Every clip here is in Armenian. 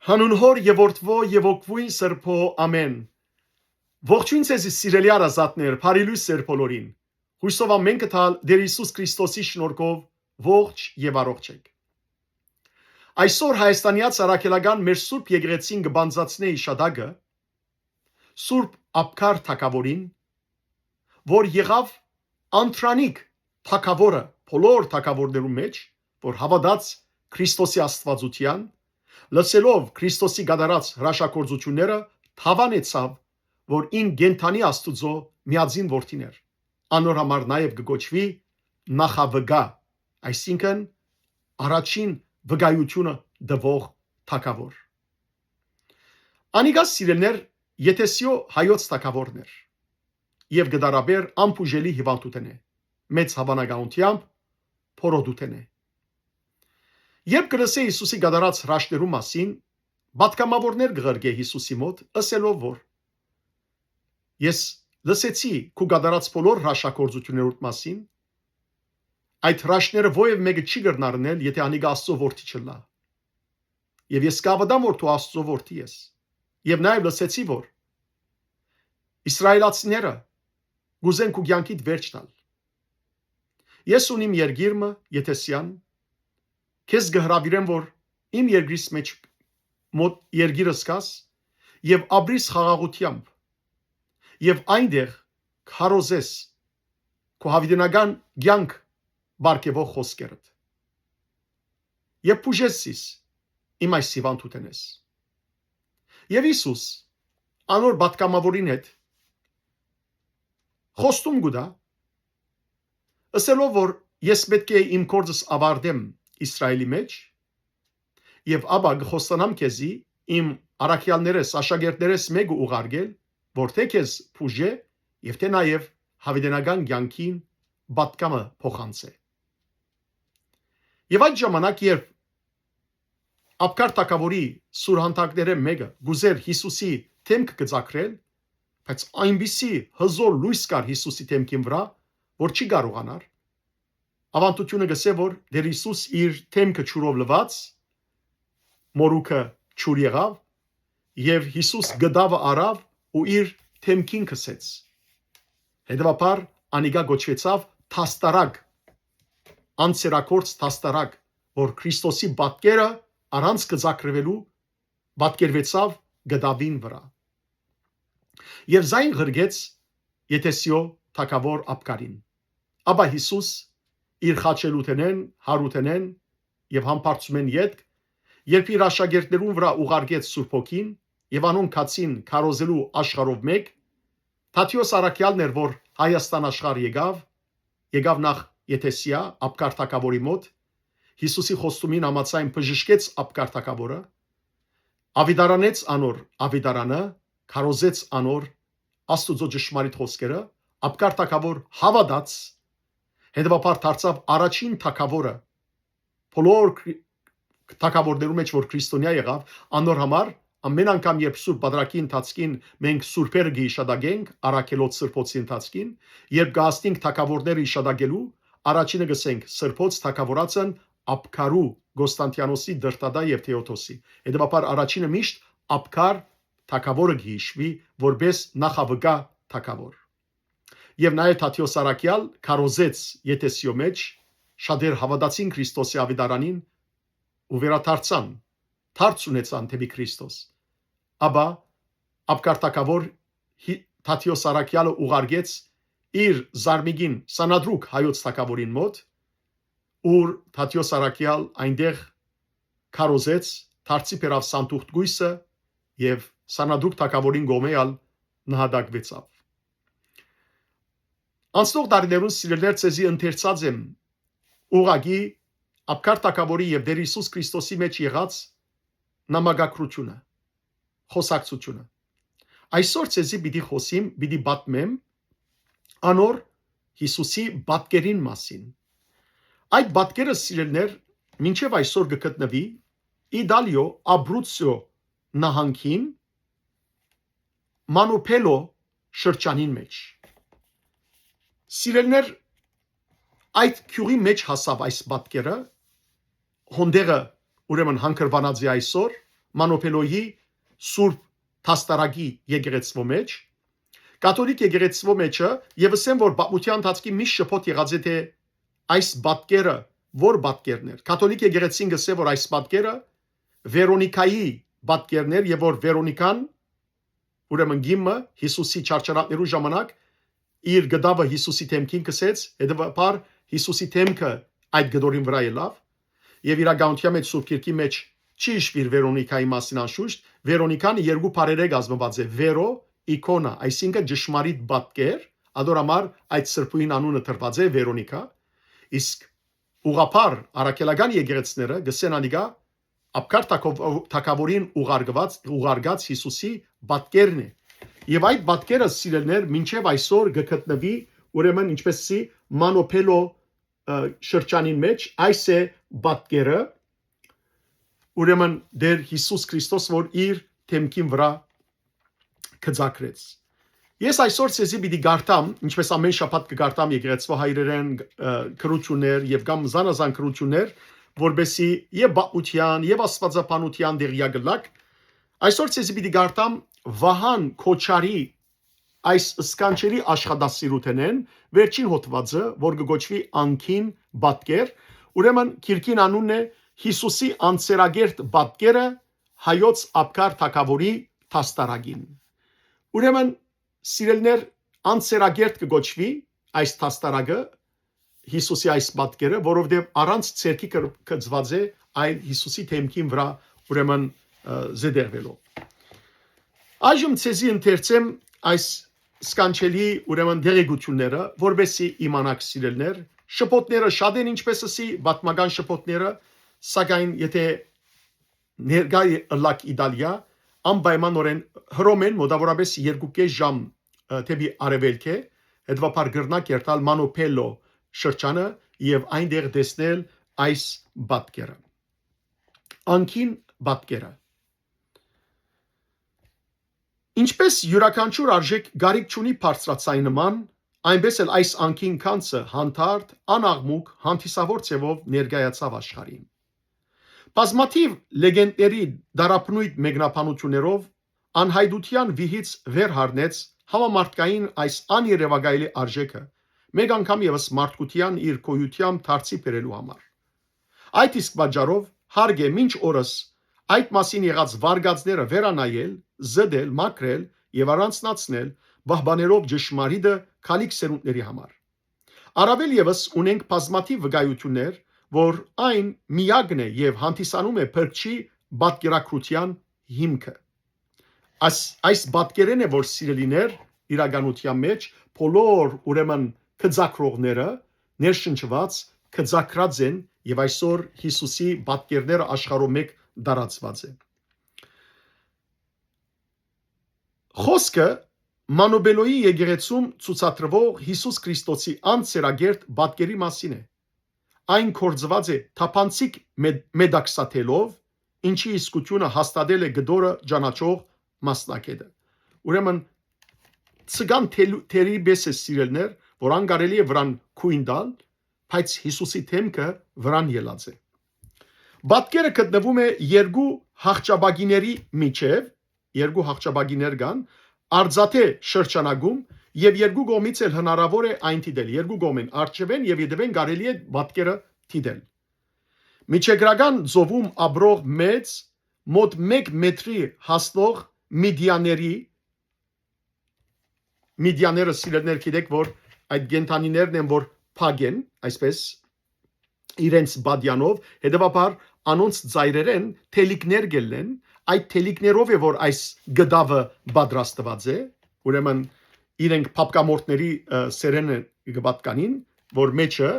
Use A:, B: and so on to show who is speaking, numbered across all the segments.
A: Հանուն հոր եւ որդվո եւ օգվույն սրբո ամեն։ Ողջույն ձեզ սիրելի արազատներ, բարի լույս ձեր բոլորին։ Հույսով ամեն կտալ Տեր Հիսուս Քրիստոսի շնորհքով ողջ եւ առողջ եք։ Այսօր հայաստանյաց արաքելական մեր Սուրբ Եկեղեցին կբանձացնե իշադակը Սուրբ Աբգար թագավորին, որ եղավ անտրանիկ թագավորը բոլոր թագավորներու մեջ, որ հավատաց Քրիստոսի աստվածության, լսելով Քրիստոսի գդարած հրաշագործությունները, թավանեցավ, որ ին գենթանի Աստուծո միածին որդին էր։ Անոր համար նաև կգոչվի նախավգա, այսինքն առաջին վգայությունը դվող թագավոր։ Անիգա սիրելներ Եթեսիո հայոց թագավորներ եւ գդարաբեր ամփուժելի հիվանդութեն է, մեծ հավանականությամբ փորոդութեն է։ Երբ կլսե Հիսուսի գդարած հրաշներու մասին, պատգամավորներ կղրգե Հիսուսի մոտ, ըսելով որ ես լսեցի քու գդարած բոլոր հրաշագործություններուդ մասին, այդ հրաշները ովև մեկը չի կրնարնել, եթե անիգա Աստծո որդի չլա։ Եվ ես կավդամ որ դու Աստծո որդի ես։ Եվ նաև լսեցի որ իսրայելացիները գուզեն քու կյանքիդ վերջ տալ։ Ես ունիմ երգիրը Եթեսյան, քեզ կհրավիրեմ որ իմ երգրիս մեջ մոտ երգիրս կաս եւ ապրիս խաղաղությամբ եւ այնտեղ քարոզես քո հավիտենական կյանք բարգեւող խոսքերդ եւ փուժեսիս իմ այս հիվանդութենես։ Եվ Հիսուս անոր պատգամավորին հետ խոստում գուտա, ըսելով որ ես պետք է իմ գործս ավարտեմ Իսրայելի մեջ եւ ապա գխոստանամ քեզի իմ արաքյալներս աշակերտներս մեկը ուղարկել, որ թե քեզ փուժե եւ թե նաեւ հավիտենական կյանքին պատգամը փոխանցե։ Եվ այդ ժամանակ երբ Աբգար թագավորի սուրհանդակները մեկը գուզեր Հիսուսի թեմքը գծակրել, բայց այնպիսի հզոր լույս կար Հիսուսի թեմքին վրա, որ չի կարողանար։ Ավանդությունը գսե որ Տեր Հիսուս իր թեմքը ճուրով լված, մորուքը ճուր եղավ եւ Հիսուս գդավը արավ ու իր թեմքին քսեց։ Հետևաբար անիգա գոչվեցավ թաստարակ, անցերակորց թաստարակ, որ Քրիստոսի պատկերը առանց գծակրվելու պատկերվեցավ գդավին վրա։ Եվ զայն ղրգեց Եթեսիո թագավոր Աբգարին։ Ապա Հիսուս իր խաչելութենեն, հարութենեն եւ համբարձումեն յետք, երբ իր աշակերտներուն վրա ուղարկեց Սուրբ Հոգին եւ անոն քացին քարոզելու աշխարհով մեկ, Թադիոս Արաքյալն էր, որ Հայաստան աշխարհ եկավ նախ Եթեսիա Աբգար թագավորի մոտ, Հիսուսի խոստումին համաձայն բժշկեց Աբգար թագավորը, ավիդարանեց անոր ավիդարանը, քարոզեց անոր Աստուծո ճշմարիտ խոսքերը, Աբգար թագավոր հավատաց, հետևաբար դարձավ առաջին թագավորը բոլոր թագավորներու մեջ որ քրիստոնյա եղավ, անոր համար ամեն անգամ երբ Սուրբ Բադրակի ընթացքին մենք սուրբերը գիշադագենք առաքելոց սրբոցի ընթացքին, երբ գահստինք թագավորները իշադագելու, առաջինը գսենք սրբոց թագավորացն Աբգարու Գոստանտիանոսի Դրտադա եւ Թեոդոսի։ Հետևաբար առաջինը միշտ Աբգար թագավորը գիշվի որպես նախավգա թագավոր։ Եվ նաև Թադիոս Արաքյալ քարոզեց Եթեսիո մեջ, շատեր հավատացին Քրիստոսի ավիդարանին ու վերադարձան, դարձ ունեցան դեպի Քրիստոս։ Ապա Աբգար թագավոր Թադիոս Արաքյալը ուղարկեց իր զարմիկին Սանադրուկ հայոց թագավորին մոտ, ուր Թադիոս Արաքյալ այնտեղ քարոզեց, դարձի բերավ սանտուղտ գույսը եւ Սանադրուկ թագավորին գոմեալ նահատակվեցավ։ Անցնող տարիներուն սիրելիներ ցեզի ընթերցած եմ ուղագի Աբգար թագավորի եւ Տեր Հիսուս Քրիստոսի մեջ եղած նամակագրությունը, խոսակցությունը։ Այսօր ցեզի պիտի խոսիմ, պիտի պատմեմ անոր Հիսուսի պատկերին մասին։ Այդ պատկերը սիրելիներ մինչև այսօր կգտնվի Իտալիո Աբրուցիո նահանգին Մանուփելո շրջանին մեջ։ Սիրելիներ, այդ քյուրի մեջ հասավ այս պատկերը, հոնդերը ուրեմն հանգրվանած է այսօր, Մանոփելոյի Սուրբ Թաստարագի եկեղեցվո մեջ կաթոլիկ եկեղեցվո մեջը եւ ասեմ որ պատմության ընթացքի մի շփոթ եղած է թե այս պատկերը որ պատկերներ կաթոլիկ եկեղեցին գսե որ այս պատկերը Վերոնիկայի պատկերներ եւ որ Վերոնիկան ուրեմն գիմը Հիսուսի չարչարանքներու ժամանակ իր գդավը Հիսուսի թեմքին կսեց հետեւաբար Հիսուսի թեմքը այդ գդորին վրա ելավ եւ իրականության մեջ Սուրբ Գիրքի մեջ չի շվիր Վերոնիկայի մասին անշուշտ Վերոնիկան երկու բարերե գազմված է Վերո իկոնա այսինքն ճշմարիտ պատկեր ադորամար այդ սրբույն անունը տրված է Վերոնիկա իսկ ուղափար արաքելական եկեղեցիները գսեն անիգա ապկար թակավորին ուղարկած Հիսուսի պատկերն է եւ այդ պատկերը սիրելներ մինչեւ այսօր գտնվի ուրեմն ինչպեսի Մանոփելո շրջանին մեջ այս է պատկերը ուրեմն դեր Հիսուս Քրիստոս որ իր թեմքին վրա կձակրեց ես այսօր ցեզի պիտի գարտամ ինչպես ամեն շաբաթ կգարտամ եկեղեցվո հայրերեն քրություններ եւ կամ զանազան քրություններ որբեսի եւ բաղության եւ աստվածապանության դերյագլակ այսօր ցեզի պիտի գարտամ Վահան Քոչարի այս սկանչերի աշխատասիրութենեն վերջին հոդվածը որ կգոչվի անքին պատկեր ուրեմն քիրքին անունն է Հիսուսի անցերագերտ պատկերը հայոց ապկար թակավորի թաստարագին ուրեմն սիրելներ անցերագերտ կգոչվի այս թաստարագը Հիսուսի այս պատկերը որովհետև առանց ցերքի կծված է այլ Հիսուսի թեմքին վրա ուրեմն զդերվելով այժմ ցեզի ընթերցեմ այս սկանչելի ուրեմն դերեկությունները որբեսի իմանաք սիրելներ շփոթները շատ են ինչպես ասի բատմական շփոթները սակայն եթե ներկայ լակ Իտալիա անպայմանորեն հռոմեն մոտավորապես 2.5 ժամ թեպի արևելք է հետվապար գրնակ երթալ Մանոփելո շրջանը եւ այնտեղ տեսնել այս պատկերը անքին պատկերը ինչպես յուրաքանչյուր արժեք գարիք չունի բարձրացայնման այնպես էլ այս անքին քանցը հանդարտ անաղմուկ հանդիսավոր ցևով ներկայացավ աշխարհին բազմաթիվ լեգենդների դարապնույթ մեկնաբանություններով անհայդության վիհից վեր հառնեց համամարտկային այս աներևակայելի արժեքը մեկ անգամ եւս մարդկության իր կոյությամբ դարձի բերելու համար այդ իսկ պատճառով հարկ է մինչ օրս այդ մասին եղած վարգածները վերանայել զդել մաքրել եւ առանցնացնել բահբաներով ճշմարիտը քալիք սերունդների համար առավել եւս ունենք բազմաթիվ վկայություններ որ այն միակն է եւ հանդիսանում է փրկչի պատկերակրության հիմքը այս պատկերն է որ սիրելիներ իրականության մեջ բոլոր ուրեմն կձակրողները ներշնչված կձակրած են եւ այսօր Հիսուսի պատկերները աշխարհում մեկ դարածված է խոսքը Մանոփելոյի եկեղեցում ցուցադրվող Հիսուս Քրիստոսի անցերագերտ պատկերի մասին է այն կորձված է թափանցիկ մեդաքսաթելով ինչի իսկությունը հաստատել է գդորը ճանաչող մասնակետը ուրեմն ցգան թերի բեսը սիրելներ որ անկարելի է վրան քույն տալ բայց Հիսուսի թեմքը վրան ելած է պատկերը գտնվում է երկու հաղճաբագիների միջև երկու հաղճաբագիներ կան արձաթե շրջանագում եւ երկու կողմից էլ հնարավոր է այն դիտել երկու կողմեն արժևեն եւ յետևեն կարելի է պատկերը դիտել միջեգրական ծովում ապրող մեծ մոտ 1 մետրի հասնող միդիաները սիրելներ գիտեք որ այդ գենթանիներն են որ փագեն այսպես իրենց բադյանով հետեւաբար անոնց ծայրերեն թելիկներ գելեն այդ թելիկներով է որ այս գդավը պատրաստված է ուրեմն իրենք փապկամորտների սերենը գբատկանին որ մեջը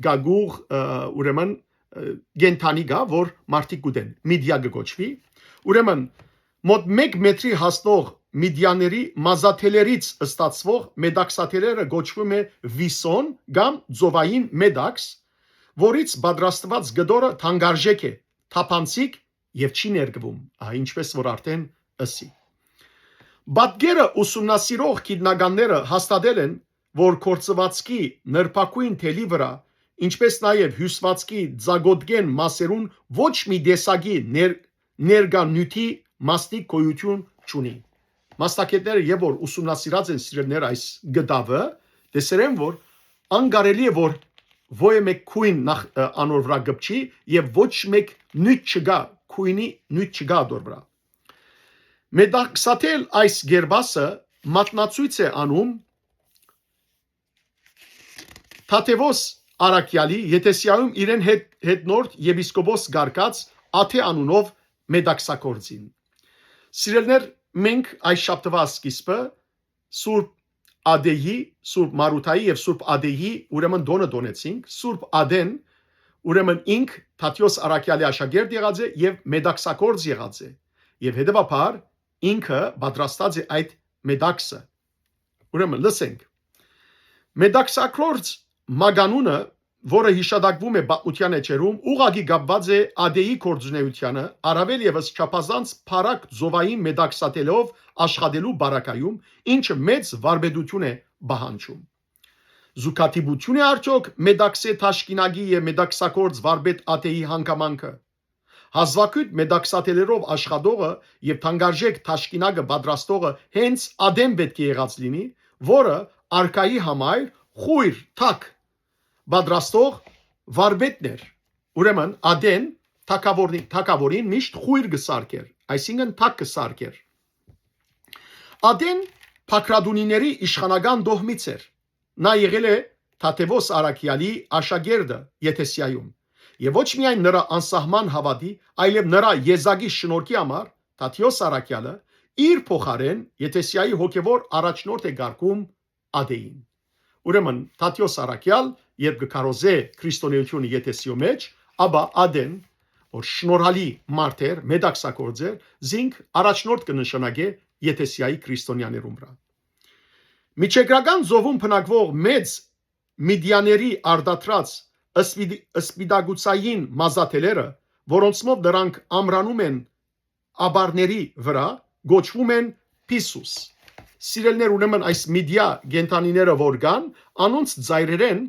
A: գագուղ ուրեմն գենթանի գա որ մարտիկ գուտեն միդիա գոչվի ուրեմն մոտ 1 մետրի հասնող միդիաների մազաթելերից ստացվող մեդաքսաթելերը գոչվում է վիսոն կամ ծովային մեդաքս որից պատրաստված գդորը թանկարժեք է թափանցիկ եւ չի ներգվում ինչպես որ արդեն ասի պատկերը ուսումնասիրող գիտնականները հաստատել են որ կորցվածքի նրբակույն թելի վրա ինչպես նաեւ հյուսվածքի ձագոտգեն մասերուն ոչ մի դեսագի ներգանյութի մասնիկ գոյություն չունի։ Մասնակիցները եւ որ ուսումնասիրած են սիրելներ այս գդավը, տեսերեն որ անկարելի է որ ոյ մեկ քույն նախ անոր վրա գպչի եւ ոչ մեկ նույթ չգա քույնի նույթ չգա դոր վրա։ Մեդաքսատել այս գերբասը մատնացույց է անում Թաթևոս Արաքյալի Եթեսիայում իրեն հետնորդ եպիսկոպոս Գարկած Աթե անունով մեդաքսակորձին։ Սիրելներ, մենք այս շաբթվա սկիզբը Սուրբ Ադեի, Սուրբ Մարութայի եւ Սուրբ Ադեի ուրեմն դոնը դոնեցինք։ Սուրբ Ադեն ուրեմն ինք Թաթևոս Արաքյալի աշակերտ եղած է եւ մեդաքսակորձ եղած է։ Եվ հետեւաբար ինքը պատրաստած է այդ մեդաքսը։ Ուրեմն լսենք։ Մեդաքսակորձ մագանունը, որը հիշադակվում է պատմության էջերում, ուղղակի կապված է Ադեի գործունեությանը, առավել եւս չափազանց փառակ զովային մեդաքսատելով աշխատելու բարակայում, ինչը մեծ վարպետություն է պահանջում։ Զուգադիպություն է արդյոք մեդաքսե թաշկինագի եւ մեդաքսակորձ վարպետ Ադեի հանգամանքը։ Հազվագյուտ մեդաքսատելերով աշխատողը եւ թանկարժեք թաշկինագը պատրաստողը հենց Ադեն պետք է եղած լինի, որը արքայի համար խույր թակ պատրաստող վարպետներ։ Ուրեմն Ադեն թակավորին միշտ խույր կսարքեր, այսինքն թակ կսարքեր։ Ադեն Փակրադունիների իշխանական դոհմից էր։ Նա եղել է Թաթևոս Արաքյալի աշակերտը Եթեսիայում։ Եվ ոչ միայն նրա անսահման հավատի, այլև նրա եզակի շնորհքի համար Թաթևոս Արաքյալը իր փոխարեն Եթեսիայի հոգևոր առաջնորդ է գարկում Ադեին։ Ուրեմն Թաթևոս Արաքյալ երբ կկարոզե քրիստոնեությունը Եթեսիո մեջ, ապա Ադեն, որ շնորհալի մարդ էր, մեդաքսակորձ էր, զինք առաջնորդ կնշանակե Եթեսիայի քրիստոնյաներուն վրա։ Միջերկրական զովում բնակվող մեծ միդիաների արդատրած սպիդագուցային մազաթելերը, որոնցմով դրանք ամրանում են աբարների վրա, գոչվում են Պիսուս։ Սիրելներ, ուրեմն այս միդիա գենտանիները որ կան, անոնց ծայրերեն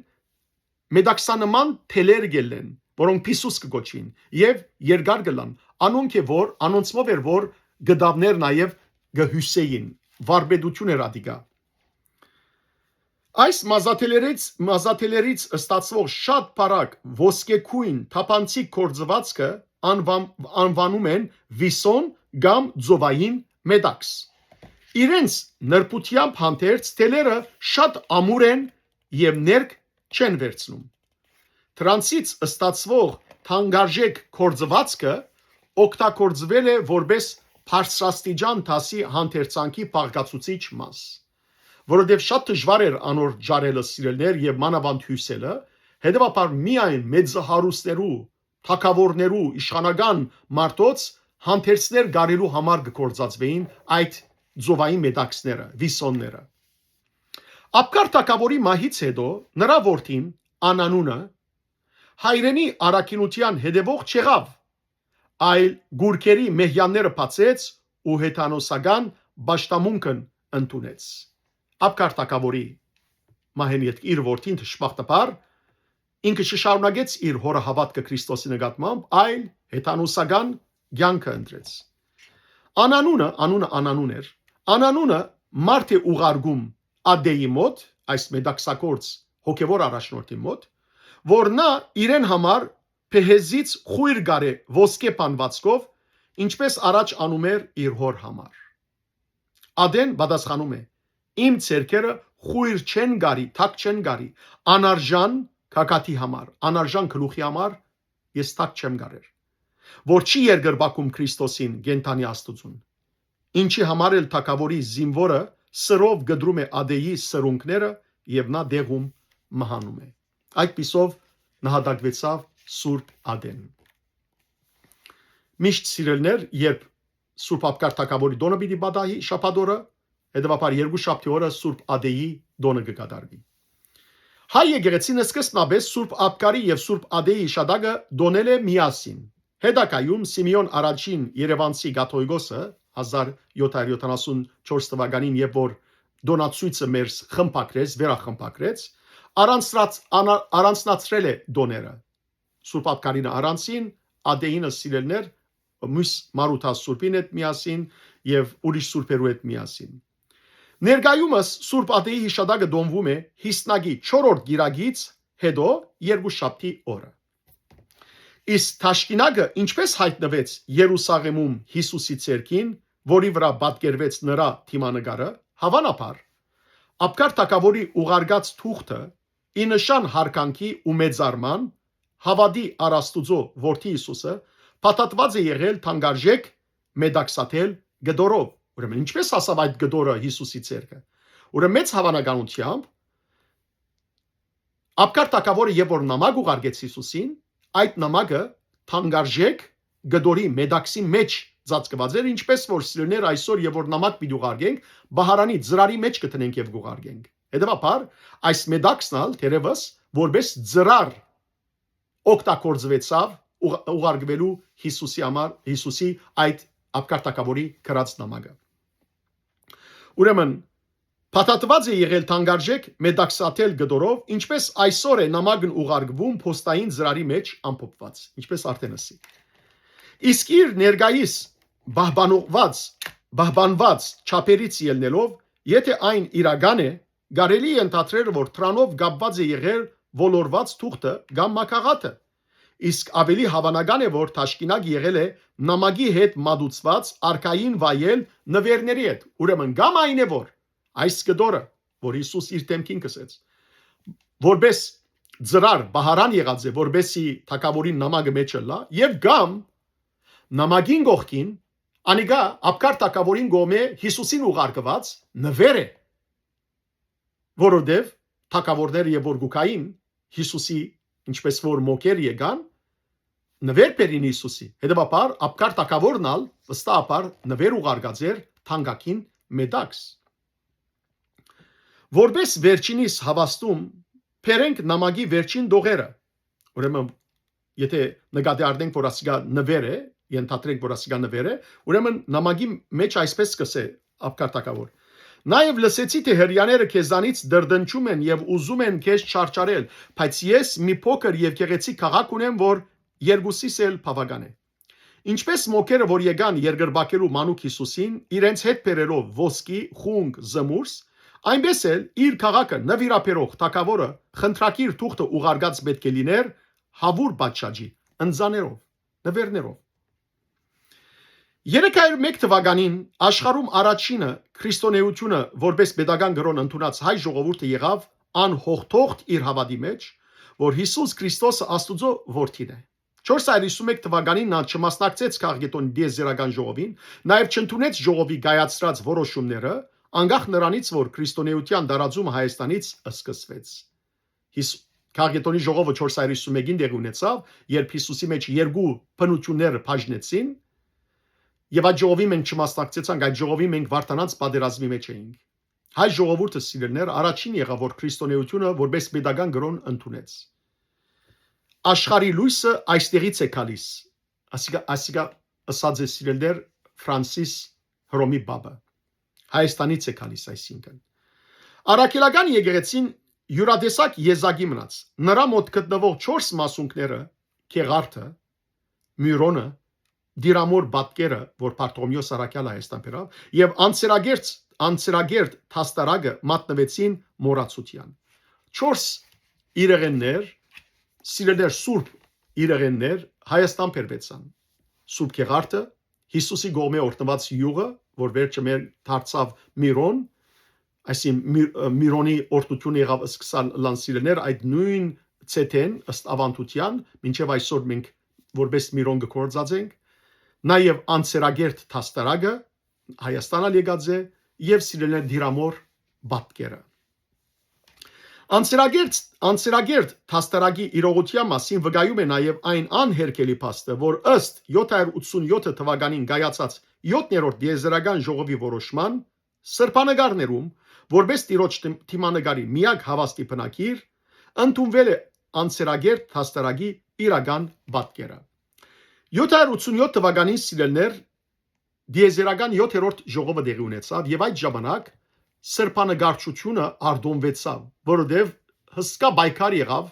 A: մեդաքսանման թելեր գելեն, որոնք Պիսուս կգոչվին, եւ երկար գլան, անոնք է որ, անոնցմով էր որ գդավներ նաեւ գհյուսեին, վարպետություն էր ադիգա։ Այս մազաթելերից ստացվող շատ բարակ ոսկեքույն թափանցիկ կորձվածքը անվանում են վիսոն կամ ձովային մեդաքս։ Իրենց նրբությամբ հանդերձ թելերը շատ ամուր են եւ ներք չեն վերցնում։ Տրանսից ստացվող թանկարժեք կորձվածքը օգտագործվել է որպես բարձրաստիճան դասի հանդերձանքի բաղկացուցիչ մաս։ Որովհետև շատ դժվար էր անոր ջարելը սիրելներ եւ մանավանդ հյուսելը, հետեւաբար միայն մեծահարուստներու, թակավորներու, իշխանական մարդոց հանդերձներ գարելու համար գործածվեին այդ ձովային մեդաքսները, վիսոնները։ Աբկար թակավորի մահից հետո նրա որդին Անանունը հայրենի առաքինության հետևող չեղավ, այլ գուրքերի մեհյանները բացեց ու հեթանոսական պաշտամունքն ընդունեց։ Աբկար թակավորի մահեն հետ իր որդին թշպախտաբար ինքը շշարունակեց իր հորը հավատքը Քրիստոսի նկատմամբ, այլ հեթանոսական կյանքը ընտրեց։ Անանուն էր։ Անանունը մարդ է ուղարկում Ադեի մոտ, այս մեդաքսակորձ հոգևոր առաջնորդի մոտ, որ նա իրեն համար փեհեզից խույր գարե ոսկե բանվածքով, ինչպես առաջ անում էր իր հոր համար։ Ադեն պատասխանում է. իմ ցերկերը խույր չեն գարի, թակ չեն գարի, անարժան քակաթի համար, անարժան գլուխի համար ես թակ չեմ գարեր, որ չի երգրբակում Քրիստոսին գենթանի աստուծուն։ Ինչի համար էլ թակավորի զինվորը սրով գդրում է Ադեի սրունքները եւ նա դեղում մահանում է։ Այդպիսով նահատակվեցավ Սուրբ Ադեն։ Միշտ սիրելներ, երբ Սուրբ Աբկար թակավորի դոնը պիտի բադահի շաբաթօրը, հետևաբար երկու շաբթի օրը Սուրբ Ադեի դոնը կկատարվի։ Հայ եկեղեցին սկզբնապես Սուրբ Աբկարի եւ Սուրբ Ադեի շաբաթը դոնել է միասին։ Հետագայում Սիմեոն առաջին Երևանցի կաթողիկոսը 1774 թվականին, երբ որ դոնացույցը մեր խմբակրեց, վերախմբակրեց, առանձնացրել է դոները։ Սուրբ Աբկարինը առանցին, Ադեինը սիրելներ մյուս Մարութասուրբին հետ միասին եւ ուրիշ սուրբերու հետ միասին։ Ներկայումս Սուրբ Ադեի հիշադակը դոնվում է Հիսնագի 4-րդ գիրագից հետո Երկուշաբթի օրը։ Իսկ Թաշկինակը ինչպես հայտնվեց Երուսաղեմում Հիսուսի ցերքին, որի վրա պատկերվեց նրա թիմանկարը, հավանաբար Աբգար թագավորի ուղարկած թուղթը ի նշան հարկանքի ու մեծարման հավատի առաստուծո որդի Հիսուսը փաթաթված է եղել թանկարժեք մեդաքսաթել գդորով։ Ուրեմն ինչպես հասավ այդ գդորը Հիսուսի ցերքը։ Ուրեմն մեծ հավանականությամբ Աբգար թագավորը երբ որ նամակ ուղարկեց Հիսուսին, այդ նամակը թանկարժեք գդորի մեդաքսի մեջ ծածկված էր, ինչպես որ սիրելիներ այսօր երբ որ նամակ պիտի ուղարկենք, բահարանի ծրարի մեջ կտնենք եւ ուղարկենք։ Հետևաբար այս մեդաքսնալ թերևս որպես ծրար օգտագործվեցավ ուղարկվելու Հիսուսի համար, Հիսուսի այդ Աբգար թագավորի գրած նամակը։ Ուրեմն փաթաթված է եղել թանկարժեք մեդաքսաթել գդորով, ինչպես այսօր է նամակն ուղարկվում փոստային ծրարի մեջ ամփոփված, ինչպես արդեն ասի։ Իսկ իր ներկայիս բահբանված չափերից ելնելով, եթե այն իրական է, կարելի է ընդհանրել, որ դրանով կապված է եղել ոլորված թուղթը կամ մակաղաթը։ Իսկ ավելի հավանական է, որ Թաշկինակ եղել է նամակի հետ մատուցված արքային վայել նվերների հետ։ Ուրեմն կամ այն է, որ այս գդորը, որ Հիսուս իր դեմքին կսեց, որպես ծրար բահարան եղած է, որբեսի թագավորին նամակը մեջը լա, եւ կամ նամակին գողքին անիգա Աբգար թագավորին գոմե Հիսուսին ուղարկված նվեր է, որովհետեւ թագավորները եւ որ գուկային Հիսուսի ինչպես որ մոկեր եկան նվեր բերին Հիսուսի։ Հետևաբար Աբգար թագավորն ալ վստահաբար նվեր ուղարկած էր թանկակին մեդաքս։ Որպես վերջինիս հավաստում փերենք նամակի վերջին դողերը։ Ուրեմն եթե նկատի առնենք որ ասիգա նվեր է, ենթադրենք որ ասիգա նվեր է, ուրեմն նամակի մեջ այսպես կսե Աբգար թագավոր։ Նաև լսեցի թե հրյաները քեզանից դրդնչում են եւ ուզում են քեզ չարչարել, բայց ես մի փոքր եւ գեղեցիկ քաղաք ունեմ, որ երկուսիս էլ բավական է։ Ինչպես մոկերը, որ եկան երկրբակելու մանուկ Հիսուսին, իրենց հետ բերելով ոսկի, խունկ, զմուրս, այնպես էլ իր քաղաքը նվիրապերող թագավորը խնդրակիր թուղթը ուղարկած պետք է լիներ հավուր պատշաճի, ընձաներով, նվերներով։ 301 թվականին աշխարհում առաջինը քրիստոնեությունը որպես pedagogan գրոն ընդունած հայ ժողովուրդը եղավ անհողթողտ իր հավատի մեջ, որ Հիսուս Քրիստոսը Աստուծո որդին է։ 451 թվականին նա չմասնակցեց քաղաքետոնի դիեզերական ժողովին, նաև չընդունեց ժողովի գայացրած որոշումները, անկախ նրանից, որ քրիստոնեության դարաձումը Հայաստանից սկսվեց։ Քաղաքետոնի ժողովը 451-ին դեղի ունեցավ, երբ Հիսուսի մեջ երկու բնություններ բաժնեցին, եւ այդ ժողովի մենք չմասնակցեցանք, այդ ժողովի մենք վարտանանց պատերազմի մեջ էինք։ Հայ ժողովուրդը սիրելներ առաջին եղավ, որ քրիստոնեությունը որպես pedagogan գրոն ընդունեց։ Աշխարհի լույսը այստեղից է գալիս։ Ասիգա ասած է սիրելներ Ֆրանսիս Հռոմի բաբը։ Հայաստանից է գալիս այսինքն։ Արաքելական եկեղեցին յուրատեսակ եզակի մնաց։ Նրա մոտ գտնվող 4 մասունքները՝ Քեղարդը, Մյուրոնը, Դիրամոր բատկերը, որ Պարտոմիոս Արաքյալը Հայաստան բերավ, եւ անցերագերտ թաստարակը մատնվեցին մոռացության։ 4 իրեղեններ, սիրելներ սուրբ իրեղեններ Հայաստան բերվեցան։ Սուրբ Քեղարդը, Հիսուսի գոմե օրտնված յուղը, որ վերջը մեր դարձավ Միրոն, այսինքն Միրոնի օրտությունը եղավ սկսան լանսիրներ այդ նույն ցետեն ըստ ավանդության, մինչև այսօր մենք որպես Միրոն գործածենք, նաև անցերագերտ թաստարակը Հայաստանալ եկած է եւ սիրելներ Դիրամոր բատկերը։ Անցերագերտ թաստարակի իրողության մասին վկայում է նաև այն անհերքելի փաստը, որ ըստ 787 թվականին կայացած 7-րդ դիեզերական ժողովի որոշման սրբանկարներում, որպես տիրոջ թիմանկարի միակ հավաստի բնակիր, ընդունվել է անցերագերտ թաստարակի իրական պատկերը։ 787 թվականին սիրելներ դիեզերական 7-րդ ժողովը դեղի ունեցավ եւ այդ ժամանակ սրբանկարչությունը արտոնվեցավ, որովհետեւ հսկա բայկար եղավ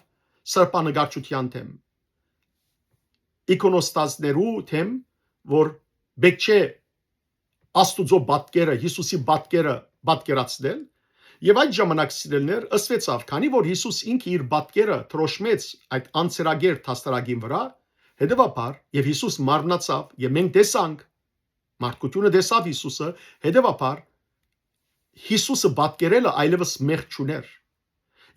A: սրբանկարչության թեմ, իկոնոստասներու թեմ, որ բեք չէ Աստուծո պատկերը, Հիսուսի պատկերը պատկերացնել, եւ այդ ժամանակ սիրելներ ըսվեցավ, քանի որ Հիսուս ինքը իր պատկերը թրոշմեց այդ անցերագեր հաստարագին վրա, հետեւաբար եւ Հիսուս մարմնացավ եւ մենք տեսանք մարդկությունը տեսավ Հիսուսը, հետեւաբար Հիսուսը պատկերելը այլևս մեղք չուներ։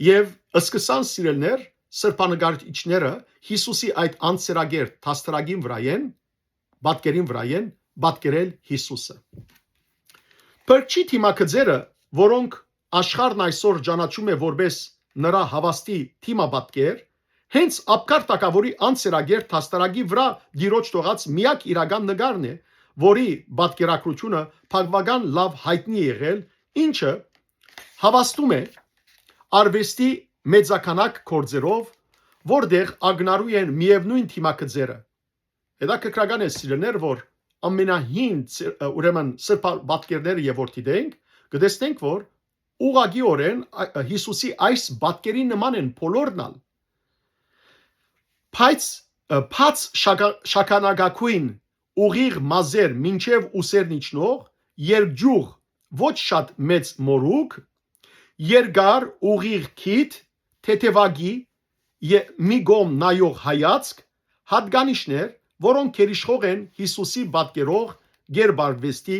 A: Եվ սկսան սիրելներ սրբանկարիչները Հիսուսի այդ անցերագեր հաստարագին վրայեն, պատկերին վրայեն պատկերել Հիսուսը։ Բրճի թիմակցերը, որոնք աշխարհն այսօր ճանաչում է որպես նրա հավաստի թիմապատկեր, հենց Աբգար Թագավորի անցերագեր հաստարագի վրա դիրոջ տողած միակ իրական նկարն է, որի պատկերակրությունը բավական լավ հայտնի եղել, ինչը հավաստում է արվեստի մեծականակ գործերով, որտեղ ագնարու են միևնույն թիմակցերը։ Հետաքրքրական է սիրելներ, որ ամենահին ուրեմն սրբ պատկերները եւ որ դիտենք, կտեսնենք, որ ուղղակիորեն Հիսուսի այս պատկերի նման են բոլորնալ։ Բայց շագանակույն ուղիղ մազեր մինչև ուսերն իջնող, երկջուղ ոչ շատ մեծ մորուք, երկար ուղիղ քիթ, թեթևագի մի գոմ նայող հայացք, հատկանիշներ, որոնք գերիշխող են Հիսուսի պատկերող գերբարվեստի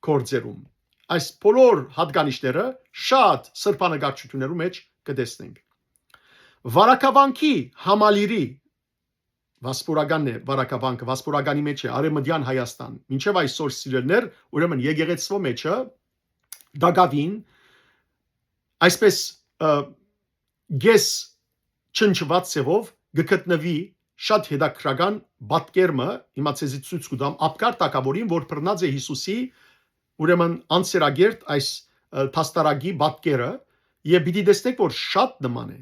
A: գործերում։ Այս բոլոր հատկանիշները շատ սրբանկարչություններում մեջ կտեսնենք։ Վարակավանքի համալիրի վասպուրականն է վարակավանքը, վասպուրականի մեջ է Արևմտյան Հայաստան։ Մինչև այսօր սիրելներ, ուրեմն եկեղեցվո մեջը դակավին այսպես գես չնչված ցևով գտնվի շատ հետաքրական պատկերը, հիմա ցեզի ցույց կտամ Աբգար Թագավորին, որ բռնած է Հիսուսի ուրեմն անցերագերտ այս հաստարագի պատկերը եւ պիտի տեսնեք, որ շատ նման է։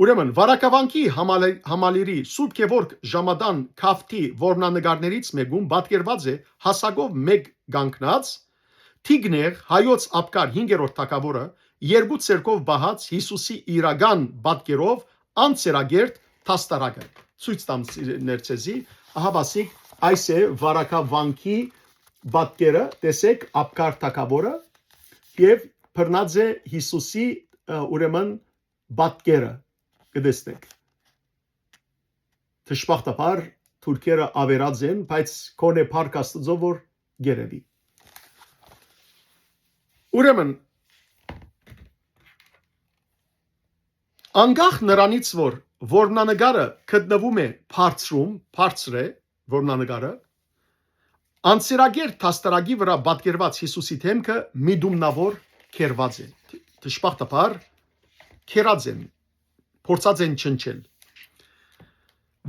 A: Ուրեմն վարակավանքի համալիրի Սուրբ Գևորգ Ժամադան քավթի որմնանկարներից մեկում պատկերված է հասակով մեկ գանկնած Թիգներ հայոց Աբգար 5-րդ թագավորը երկու ցերկով բահած Հիսուսի իրական պատկերով անցերագերտ հաստարագը։ Ցույց տամ ներցեզի, ահա բասիկ այս է վարակավանքի պատկերը, տեսեք Աբգար թագավորը եւ բռնած է Հիսուսի ուրեմն պատկերը կտեսնեք։ Դժբախտաբար թուրքերը ավերած են, բայց կոնե փառք Աստծո որ գերեվի։ Ուրեմն անկախ նրանից որ որմնանկարը գտնվում է բարձր է որմնանկարը անցերագերտ հաստարագի վրա պատկերված Հիսուսի դեմքը միդումնավոր քերված է։ Դժբախտաբար քերած են, փորձած են չնչել։